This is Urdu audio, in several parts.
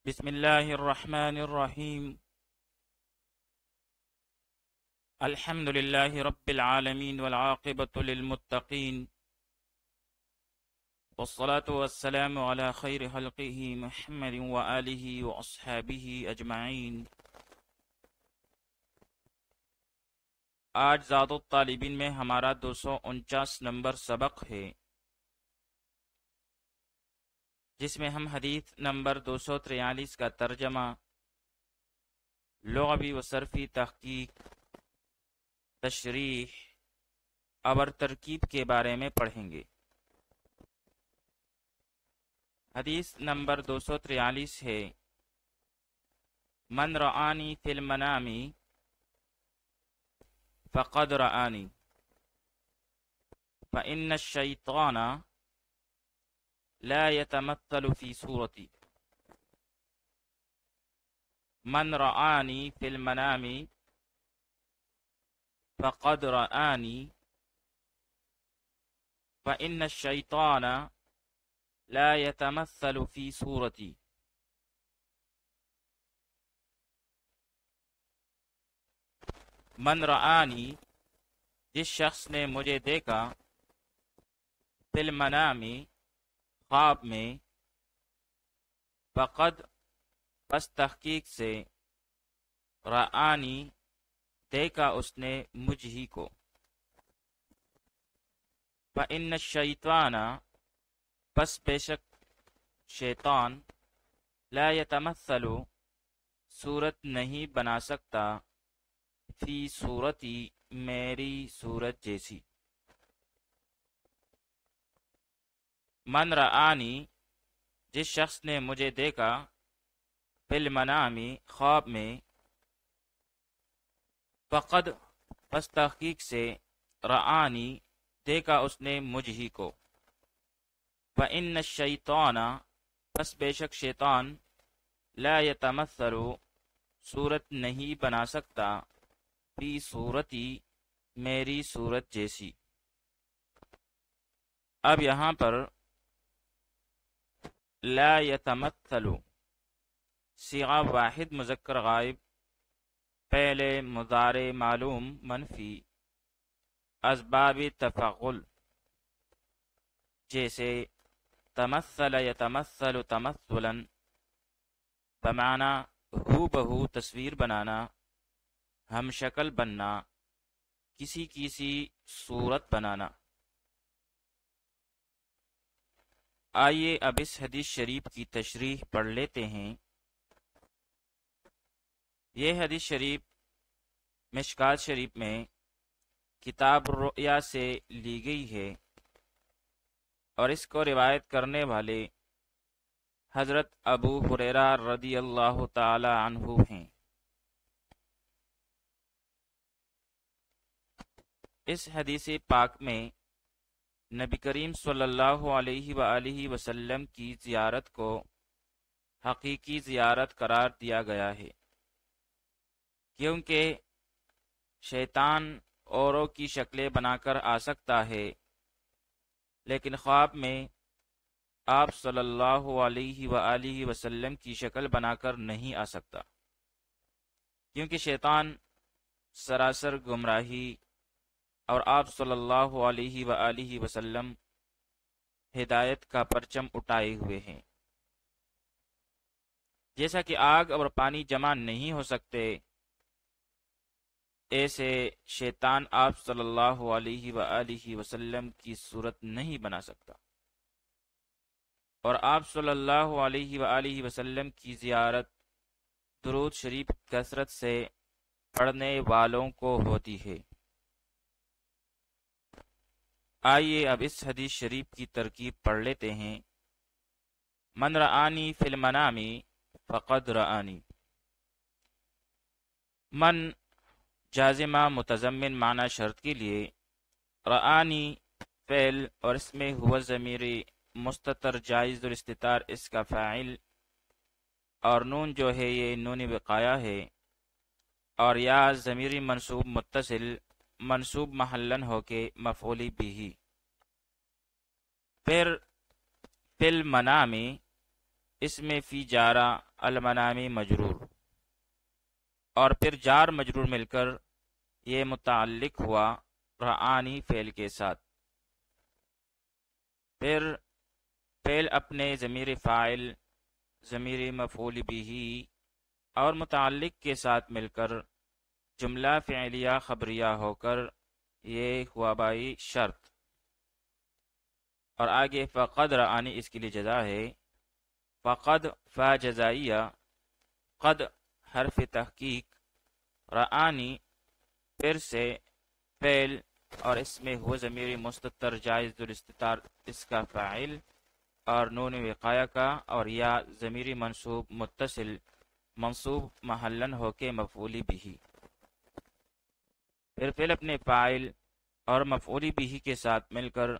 بسم الله الرحمن الرحيم. الحمد لله رب العالمين والعاقبة للمتقين، والصلاة والسلام على خير خلقه محمد وآله وأصحابه أجمعين. آج زاد الطالبین میں ہمارا 249 نمبر سبق ہے، جس میں ہم حدیث نمبر 243 کا ترجمہ، لغوی و صرفی تحقیق، تشریح اور ترکیب کے بارے میں پڑھیں گے۔ حدیث نمبر 243 ہے: من رآنی فی المنام فقد رآنی فإن الشیطان لا يتمثل في صورتی۔ من رآنی فی المنام فقد رآنی فإن الشیطان لا يتمثل في صورتی۔ من رآنی، جس شخص نے مجھے دیکھا، فی المنام، خواب میں، فقد، پس تحقیق سے، رآنی، دیکھا اس نے مجھ ہی کو، فإن الشیطان، پس بے شک شیطان، لا یتمثل، صورت نہیں بنا سکتا، فی صورتی، میری صورت جیسی۔ من رآنی، جس شخص نے مجھے دیکھا، فی المنام، خواب میں، فقد، پس تحقیق سے، رآنی، دیکھا اس نے مجھ ہی کو، فإن الشیطان، پس بے شک شیطان، لا یتمثل، صورت نہیں بنا سکتا، فی صورتی، میری صورت جیسی۔ اب یہاں پر لا یتمثل، صیغہ واحد مذکر غائب، پہلے مضارع معلوم منفی، اسباب تفعل، جیسے تمثل یتمثل تمثلا، بمعنی ہو بہو تصویر بنانا، ہم شکل بننا، کسی صورت بنانا۔ آئیے اب اس حدیث شریف کی تشریح پڑھ لیتے ہیں۔ یہ حدیث شریف مشکات شریف میں کتاب الرؤیا سے لی گئی ہے، اور اس کو روایت کرنے والے حضرت ابو ہریرہ رضی اللہ تعالی عنہ ہیں۔ اس حدیث پاک میں نبی کریم صلی اللہ علیہ وآلہ وسلم کی زیارت کو حقیقی زیارت قرار دیا گیا ہے، کیونکہ شیطان اوروں کی شکلیں بنا کر آ سکتا ہے، لیکن خواب میں آپ صلی اللہ علیہ وآلہ وسلم کی شکل بنا کر نہیں آ سکتا، کیونکہ شیطان سراسر گمراہی اور آپ صلی اللہ علیہ وآلہ وسلم ہدایت کا پرچم اٹھائے ہوئے ہیں۔ جیسا کہ آگ اور پانی جمع نہیں ہو سکتے، ایسے شیطان آپ صلی اللہ علیہ وآلہ وسلم کی صورت نہیں بنا سکتا، اور آپ صلی اللہ علیہ وآلہ وسلم کی زیارت درود شریف کثرت سے پڑھنے والوں کو ہوتی ہے۔ آئیے اب اس حدیث شریف کی ترکیب پڑھ لیتے ہیں۔ من رآنی فی المنام فقد رآنی۔ من جازمہ متضمن معنی شرط کے لیے، رآنی فعل اور اس میں ہوا ضمیر مستتر جائز الاستتار اس کا فاعل، اور نون جو ہے یہ نون وقایہ ہے، اور یا ضمیر منصوب متصل منصوب محلن ہو کے مفعول بھی۔ پھر فی المنام، اس میں فی جارہ المنامی مجرور، اور پھر جار مجرور مل کر یہ متعلق ہوا رآنی فعل کے ساتھ۔ پھر فعل اپنے ضمیر فاعل، ضمیر مفعول بہ اور متعلق کے ساتھ مل کر جملہ فعلیہ خبریہ ہو کر یہ ہوا بائی شرط، اور آگے فقد رآنی اس کے لیے جزا ہے۔ فقد فا جزائیہ، قد حرف تحقیق، رآنی پھر سے فعل اور اس میں ہوا ضمیر مستتر جائز الاستتار اس کا فاعل، اور نون وقایہ کا، اور یا ضمیر منصوب متصل منصوب محلن ہو کے مفعول بہ۔ پھر فعل اپنے فاعل اور مفعول بہ کے ساتھ مل کر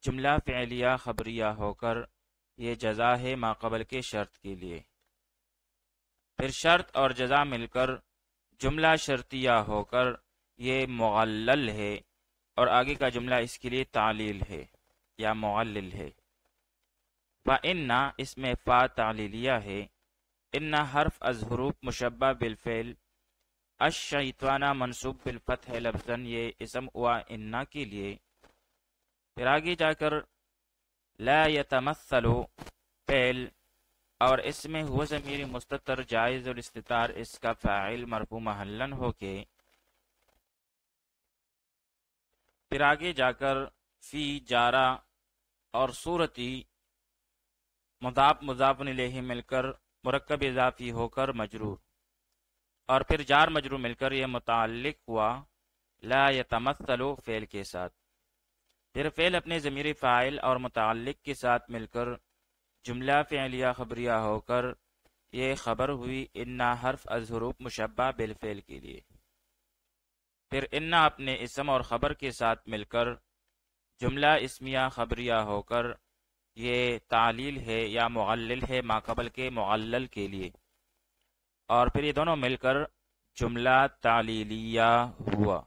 جملہ فعلیہ خبریہ ہو کر یہ جزا ہے ما قبل کے شرط کے لیے۔ پھر شرط اور جزا مل کر جملہ شرطیہ ہو کر یہ معلل ہے، اور آگے کا جملہ اس کے لیے تعلیل ہے یا معلل ہے۔ فَإِنَّ اس میں فا تعلیلیہ ہے، ان حرف از حروف مشبہ بالفعل، الشیطانہ منصوب بالفتح لفظاً یہ اسم ہوا انا کے لیے۔ پھر آگے جا کر لا یتمثل فعل اور اس میں ہوا ضمیر مستتر جائز الاستتار اس کا فاعل مرفوع محلن ہو کے، پھر آگے جا کر فی جارہ اور صورتی مضاف مضاف الیہ مل کر مرکب اضافی ہو کر مجرور، اور پھر جار مجرور مل کر یہ متعلق ہوا لا یتمثل فعل کے ساتھ۔ پھر فعل اپنے ضمیر فاعل اور متعلق کے ساتھ مل کر جملہ فعلیہ خبریہ ہو کر یہ خبر ہوئی انا حرف از حروف مشبہ بالفعل کے لیے۔ پھر انا اپنے اسم اور خبر کے ساتھ مل کر جملہ اسمیہ خبریہ ہو کر یہ تعلیل ہے یا معلل ہے ما قبل کے معلل کے لیے، اور پھر یہ دونوں مل کر جملہ تعلیلیہ ہوا۔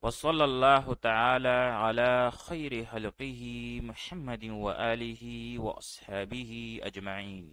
وصلی اللہ تعالی علی خیر خلقہ محمد وآلہ واصحابہ اجمعین۔